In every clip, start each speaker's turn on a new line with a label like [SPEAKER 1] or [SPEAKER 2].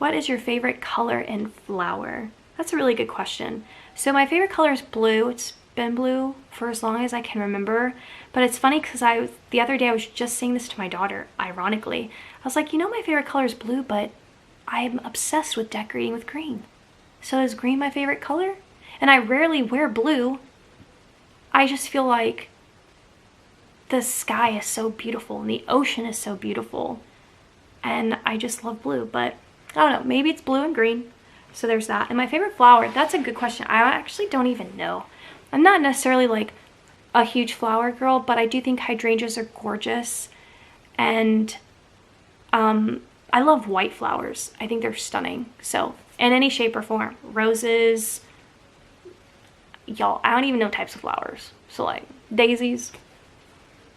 [SPEAKER 1] What is your favorite color in flower? That's a really good question. So my favorite color is blue. It's been blue for as long as I can remember. But it's funny because the other day I was just saying this to my daughter, ironically. I was like, you know, my favorite color is blue, but I'm obsessed with decorating with green. So is green my favorite color? And I rarely wear blue. I just feel like the sky is so beautiful and the ocean is so beautiful. And I just love blue, but I don't know, maybe it's blue and green. So there's that. And my favorite flower, that's a good question. I actually don't even know. I'm not necessarily like a huge flower girl, but I do think hydrangeas are gorgeous. And I love white flowers. I think they're stunning. So in any shape or form, roses, y'all, I don't even know types of flowers. So like daisies,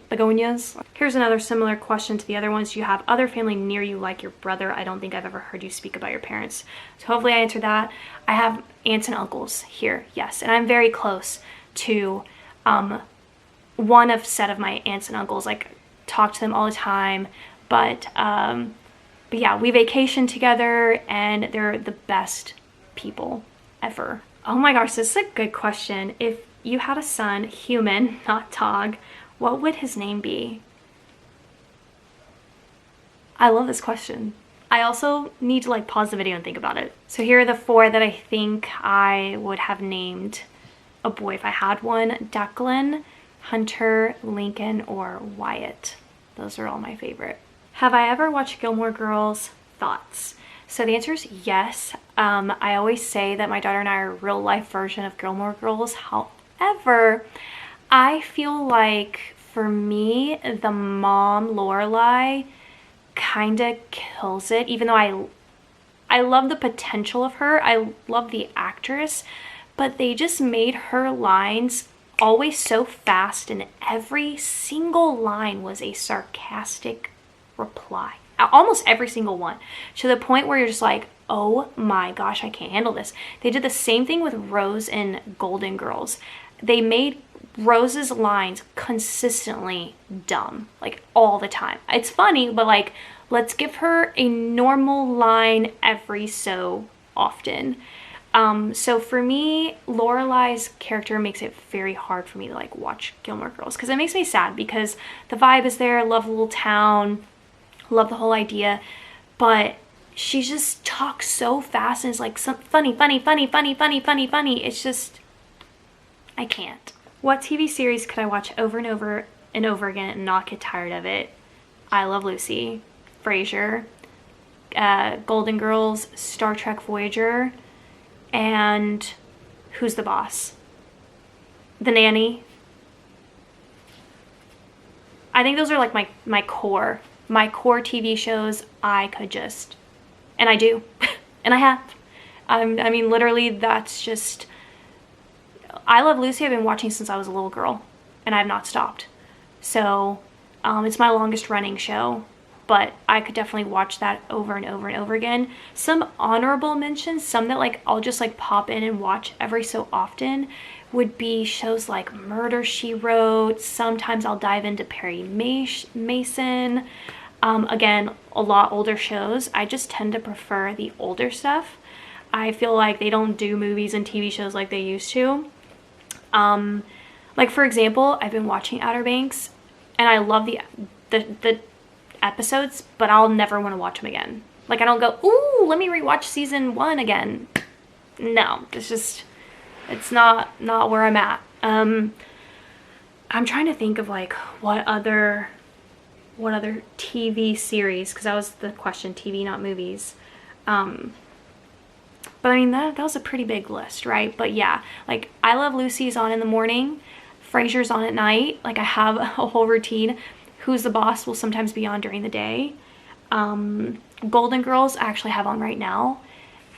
[SPEAKER 1] begonias. Here's another similar question to the other ones. Do you have other family near you like your brother? I don't think I've ever heard you speak about your parents. So hopefully I answered that. I have aunts and uncles here, yes. And I'm very close to one of set of my aunts and uncles. Like, talk to them all the time. But yeah, we vacation together and they're the best people ever. Oh my gosh, this is a good question. If you had a son, human, not dog, what would his name be? I love this question. I also need to like pause the video and think about it. So here are the 4 that I think I would have named a boy if I had one. Declan, Hunter, Lincoln, or Wyatt. Those are all my favorite. Have I ever watched Gilmore Girls? Thoughts? So the answer is yes. I always say that my daughter and I are a real life version of Gilmore Girls. However, I feel like for me, the mom, Lorelai, kind of kills it, even though I love the potential of her. I love the actress, but they just made her lines always so fast, and every single line was a sarcastic reply. Almost every single one. To the point where you're just like, oh my gosh, I can't handle this. They did the same thing with Rose in Golden Girls. They made Rose's lines consistently dumb, like all the time. It's funny, but like, let's give her a normal line every so often. So for me, Lorelai's character makes it very hard for me to like watch Gilmore Girls, because it makes me sad because the vibe is there. Love the little town, love the whole idea, but she just talks so fast and it's like some funny. It's just, I can't. What TV series could I watch over and over and over again and not get tired of it? I Love Lucy, Frasier, Golden Girls, Star Trek Voyager, and Who's the Boss? The Nanny. I think those are like my core TV shows. I could just, and I do, and I have. I mean, literally, that's just, I Love Lucy I've been watching since I was a little girl, and I have not stopped. So it's my longest running show, but I could definitely watch that over and over and over again. Some honorable mentions, some that like I'll just like pop in and watch every so often, would be shows like Murder, She Wrote. Sometimes I'll dive into Perry Mason. Again, a lot older shows. I just tend to prefer the older stuff. I feel like they don't do movies and TV shows like they used to. Like for example, I've been watching Outer Banks and I love the episodes, but I'll never want to watch them again. Like I don't go, ooh, let me rewatch season 1 again. No, it's just, it's not where I'm at. I'm trying to think of like what other TV series, because that was the question, TV, not movies. But I mean, that was a pretty big list, right? But yeah, like I Love Lucy's on in the morning, Frasier's on at night. Like I have a whole routine. Who's the Boss will sometimes be on during the day. Golden Girls I actually have on right now.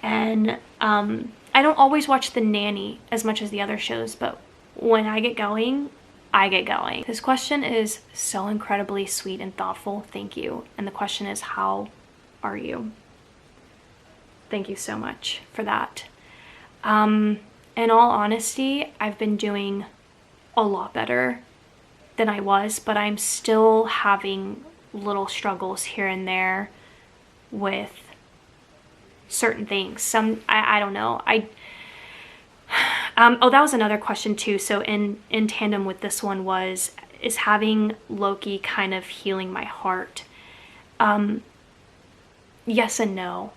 [SPEAKER 1] And I don't always watch The Nanny as much as the other shows, but when I get going, I get going. This question is so incredibly sweet and thoughtful. Thank you. And the question is, how are you? Thank you so much for that. In all honesty, I've been doing a lot better than I was, but I'm still having little struggles here and there with certain things. I don't know. Oh, that was another question too. So in tandem with this one is having Loki kind of healing my heart? Yes and no.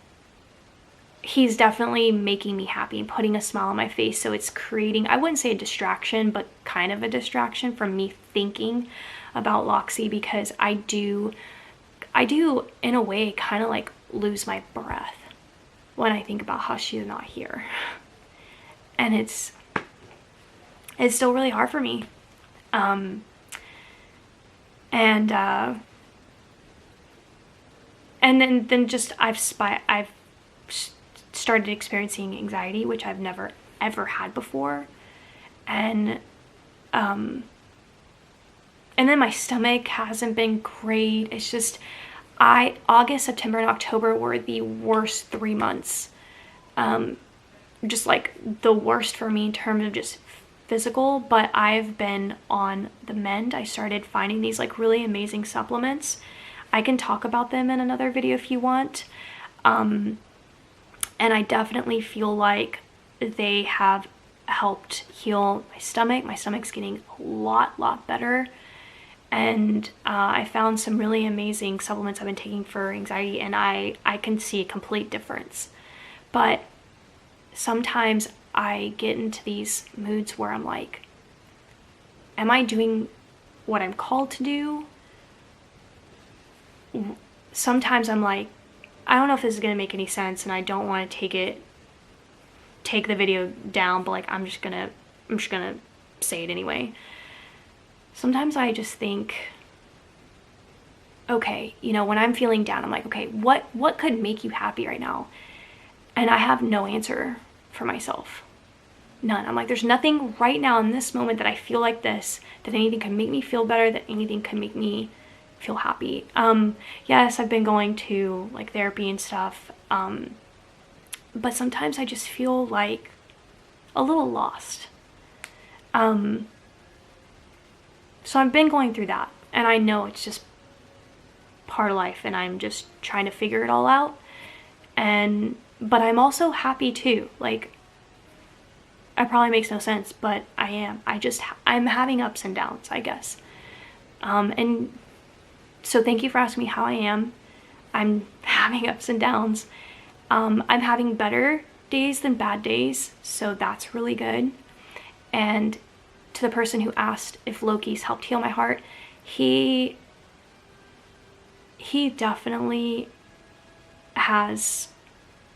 [SPEAKER 1] He's definitely making me happy and putting a smile on my face. So it's creating, I wouldn't say a distraction, but kind of a distraction from me thinking about Loxy, because I do in a way kind of like lose my breath when I think about how she's not here. And it's still really hard for me. And then just I've started experiencing anxiety, which I've never ever had before. And then my stomach hasn't been great. It's just August, September, and October were the worst 3 months. Just like the worst for me in terms of just physical, but I've been on the mend. I started finding these like really amazing supplements. I can talk about them in another video if you want. And I definitely feel like they have helped heal my stomach. My stomach's getting a lot better. And I found some really amazing supplements I've been taking for anxiety, and I can see a complete difference. But sometimes I get into these moods where I'm like, am I doing what I'm called to do? Sometimes I'm like, I don't know if this is gonna make any sense, and I don't want to take the video down, but like I'm just gonna say it anyway. Sometimes I just think, okay, you know, when I'm feeling down, I'm like, okay, what could make you happy right now? And I have no answer for myself. None. I'm like, there's nothing right now in this moment that I feel like this, that anything can make me feel better, that anything can make me feel happy. Yes, I've been going to like therapy and stuff. But sometimes I just feel like a little lost. So I've been going through that, and I know it's just part of life, and I'm just trying to figure it all out. But I'm also happy too. Like, it probably makes no sense, but I am. I'm having ups and downs, I guess. And so thank you for asking me how I am. I'm having ups and downs. I'm having better days than bad days, so that's really good. And to the person who asked if Loki's helped heal my heart, he definitely has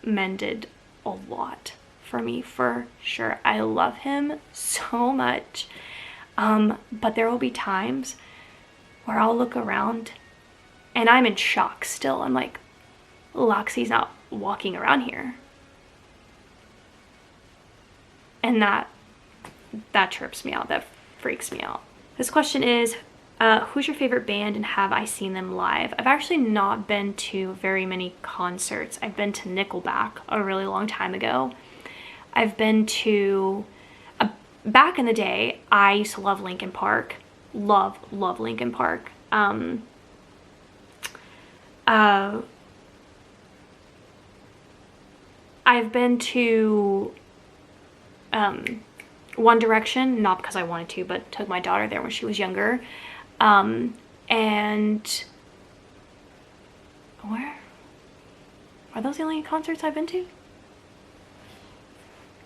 [SPEAKER 1] mended a lot for me, for sure. I love him so much. But there will be times where I'll look around and I'm in shock still. I'm like, Loxy's not walking around here. And that trips me out. That freaks me out. This question is, who's your favorite band and have I seen them live? I've actually not been to very many concerts. I've been to Nickelback a really long time ago. I've been to, back in the day, I used to love Linkin Park. Love Linkin Park. I've been to One Direction, not because I wanted to, but took my daughter there when she was younger. And where? Are those the only concerts I've been to?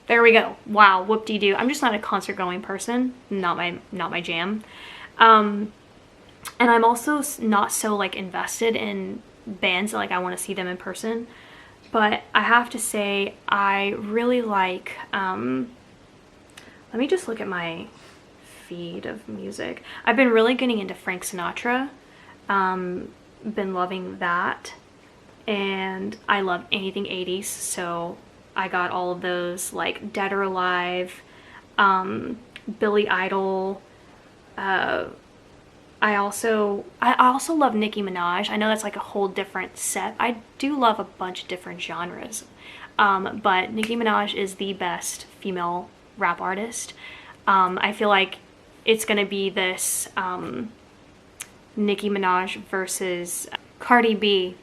[SPEAKER 1] There we go. Wow, whoop-de-doo. I'm just not a concert-going person. Not my jam. And I'm also not so like invested in bands that like I want to see them in person. But I have to say, I really like, let me just look at my feed of music. I've been really getting into Frank Sinatra. Been loving that. And I love anything 80s, so I got all of those, like Dead or Alive, Billy Idol. I also love Nicki Minaj. I know that's like a whole different set. I do love a bunch of different genres. But Nicki Minaj is the best female rap artist. I feel like it's gonna be this Nicki Minaj versus Cardi B.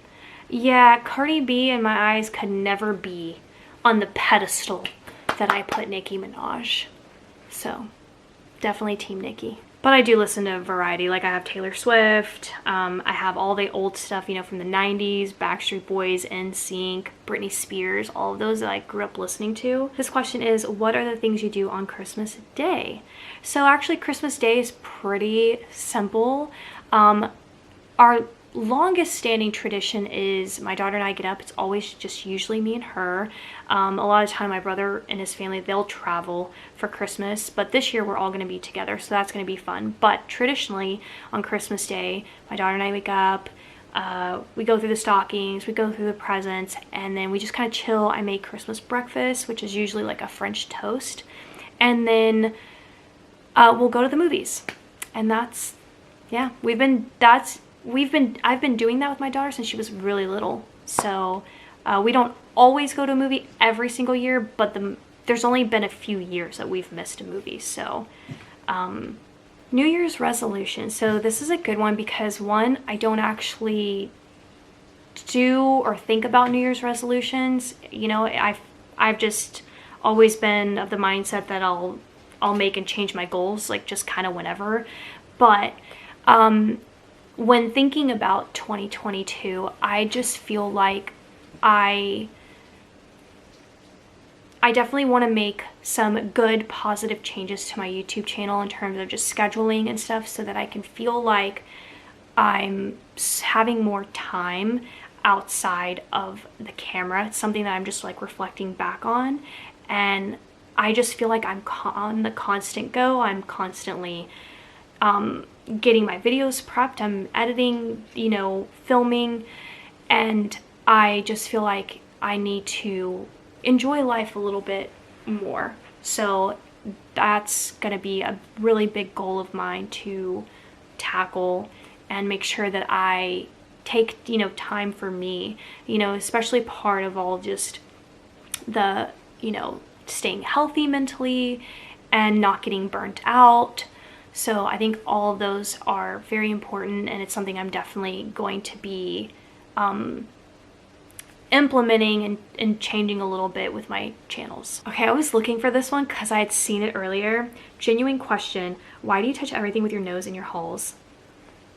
[SPEAKER 1] Yeah, Cardi B in my eyes could never be on the pedestal that I put Nicki Minaj. So definitely Team Nicki. But I do listen to a variety. Like I have Taylor Swift. I have all the old stuff, you know, from the 90s, Backstreet Boys, NSYNC, Britney Spears, all of those that I grew up listening to. This question is, what are the things you do on Christmas Day? So actually Christmas Day is pretty simple. Our longest standing tradition is my daughter and I get up. It's always just usually me and her. A lot of time my brother and his family, they'll travel for Christmas, but this year we're all going to be together, so that's going to be fun. But traditionally on Christmas Day, my daughter and I wake up, we go through the stockings, we go through the presents, and then we just kind of chill. I make Christmas breakfast, which is usually like a French toast, and then we'll go to the movies. And that's, yeah, I've been doing that with my daughter since she was really little. So we don't always go to a movie every single year, but there's only been a few years that we've missed a movie. So New Year's resolution. So this is a good one because one, I don't actually do or think about New Year's resolutions. You know, I've just always been of the mindset that I'll make and change my goals like just kind of whenever. But when thinking about 2022, I just feel like I definitely want to make some good positive changes to my YouTube channel in terms of just scheduling and stuff so that I can feel like I'm having more time outside of the camera. It's something that I'm just like reflecting back on, and I just feel like I'm on the constant go. I'm constantly getting my videos prepped, I'm editing, you know, filming, and I just feel like I need to enjoy life a little bit more. So that's gonna be a really big goal of mine to tackle and make sure that I take, you know, time for me, you know, especially part of all just the, you know, staying healthy mentally and not getting burnt out. So I think all of those are very important, and it's something I'm definitely going to be implementing and changing a little bit with my channels. Okay, I was looking for this one because I had seen it earlier. Genuine question, why do you touch everything with your nose in your holes?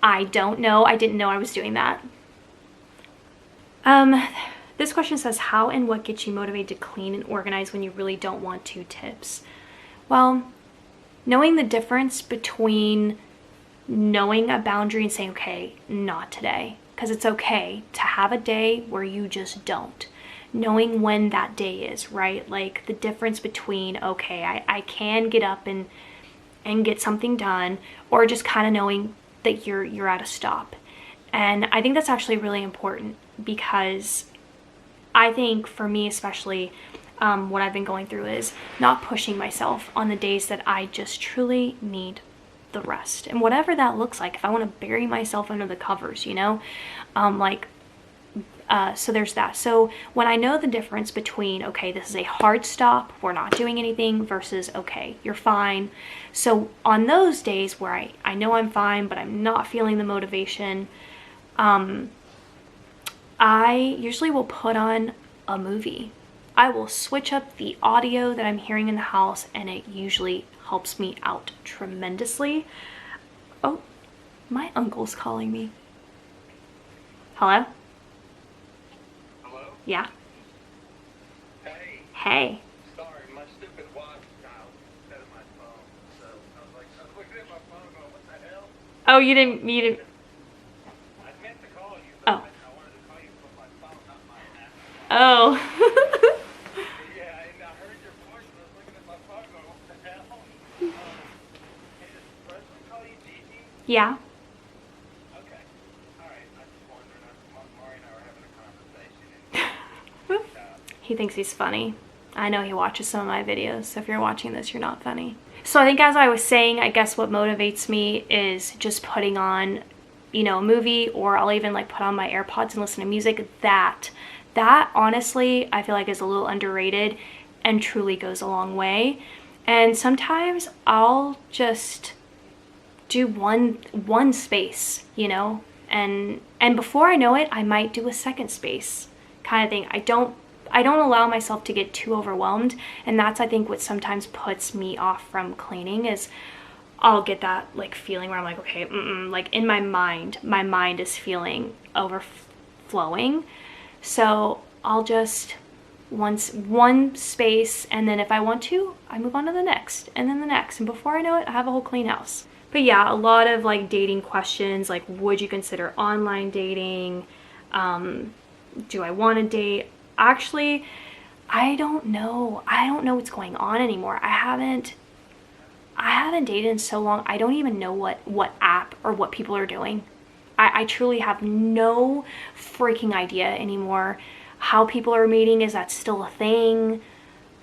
[SPEAKER 1] I don't know. I didn't know I was doing that. This question says, how and what gets you motivated to clean and organize when you really don't want to? Tips. Well, knowing the difference between knowing a boundary and saying, okay, not today, because it's okay to have a day where you just don't. Knowing when that day is, right? Like the difference between, okay, I can get up and get something done, or just kind of knowing that you're at a stop. And I think that's actually really important because I think for me especially, what I've been going through is not pushing myself on the days that I just truly need the rest. And whatever that looks like, if I want to bury myself under the covers, you know, so there's that. So when I know the difference between, okay, this is a hard stop, we're not doing anything, versus, okay, you're fine. So on those days where I know I'm fine, but I'm not feeling the motivation, I usually will put on a movie. I will switch up the audio that I'm hearing in the house, and it usually helps me out tremendously. Oh, my uncle's calling me. Hello?
[SPEAKER 2] Hello?
[SPEAKER 1] Yeah.
[SPEAKER 2] Hey.
[SPEAKER 1] Hey.
[SPEAKER 2] Sorry, my stupid watch dialed instead of my phone. So I was looking at my phone going, what the hell?
[SPEAKER 1] Oh, you didn't.
[SPEAKER 2] I meant to call you, but
[SPEAKER 1] Oh.
[SPEAKER 2] I wanted to call you from my phone, not my app.
[SPEAKER 1] Oh.
[SPEAKER 2] Yeah, and I heard your voice and I was looking at my phone going, what the hell? Hey, does Presley call you Gigi?
[SPEAKER 1] Yeah.
[SPEAKER 2] Okay. Alright, I was just wondering. Mari and I were having a conversation.
[SPEAKER 1] He thinks he's funny. I know he watches some of my videos, so if you're watching this, you're not funny. So I think, as I was saying, I guess what motivates me is just putting on, you know, a movie, or I'll even like put on my AirPods and listen to music. That honestly, I feel like is a little underrated and truly goes a long way. And sometimes I'll just do one space, you know, And before I know it, I might do a second space kind of thing. I don't allow myself to get too overwhelmed, and that's, I think, what sometimes puts me off from cleaning is I'll get that like feeling where I'm like, okay, like in my mind is feeling overflowing. So I'll just one space, and then if I want to, I move on to the next, and then the next, and before I know it, I have a whole clean house. But yeah, a lot of like dating questions, like would you consider online dating? Do I want to date? Actually, I don't know. I don't know what's going on anymore. I haven't dated in so long. I don't even know what app or what people are doing. I truly have no freaking idea anymore. How people are meeting, is that still a thing?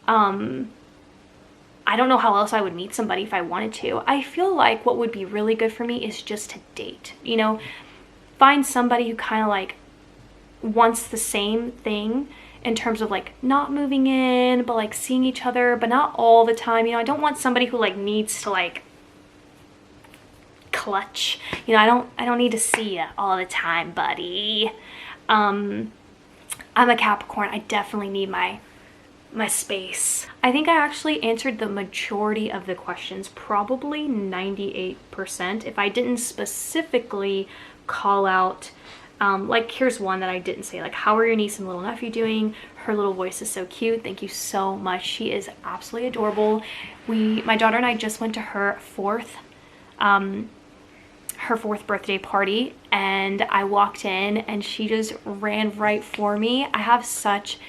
[SPEAKER 1] I don't know how else I would meet somebody if I wanted to. I feel like what would be really good for me is just to date, you know, find somebody who kind of like wants the same thing in terms of like not moving in, but like seeing each other, but not all the time. You know, I don't want somebody who like needs to like clutch, you know, I don't need to see you all the time, buddy. I'm a Capricorn. I definitely need my space. I think I actually answered the majority of the questions, probably 98%. If I didn't specifically call out, like here's one that I didn't say, like how are your niece and little nephew doing? Her little voice is so cute. Thank you so much. She is absolutely adorable. My daughter and I just went to her fourth birthday party, and I walked in and she just ran right for me. I have such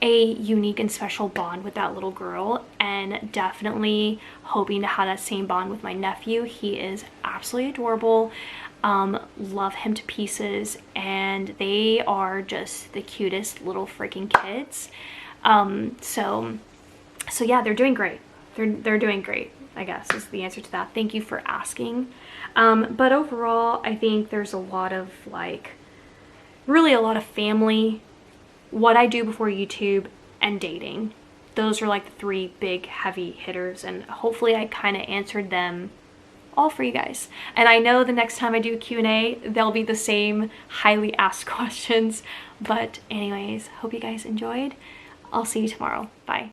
[SPEAKER 1] a unique and special bond with that little girl, and definitely hoping to have that same bond with my nephew. He is absolutely adorable. Love him to pieces, and they are just the cutest little freaking kids. So yeah, they're doing great. They're doing great, I guess, is the answer to that. Thank you for asking. But overall, I think there's a lot of like, really a lot of family, what I do before YouTube, and dating. Those are like the three big heavy hitters, and hopefully I kind of answered them all for you guys. And I know the next time I do a Q&A, they'll be the same highly asked questions. But anyways, hope you guys enjoyed. I'll see you tomorrow. Bye.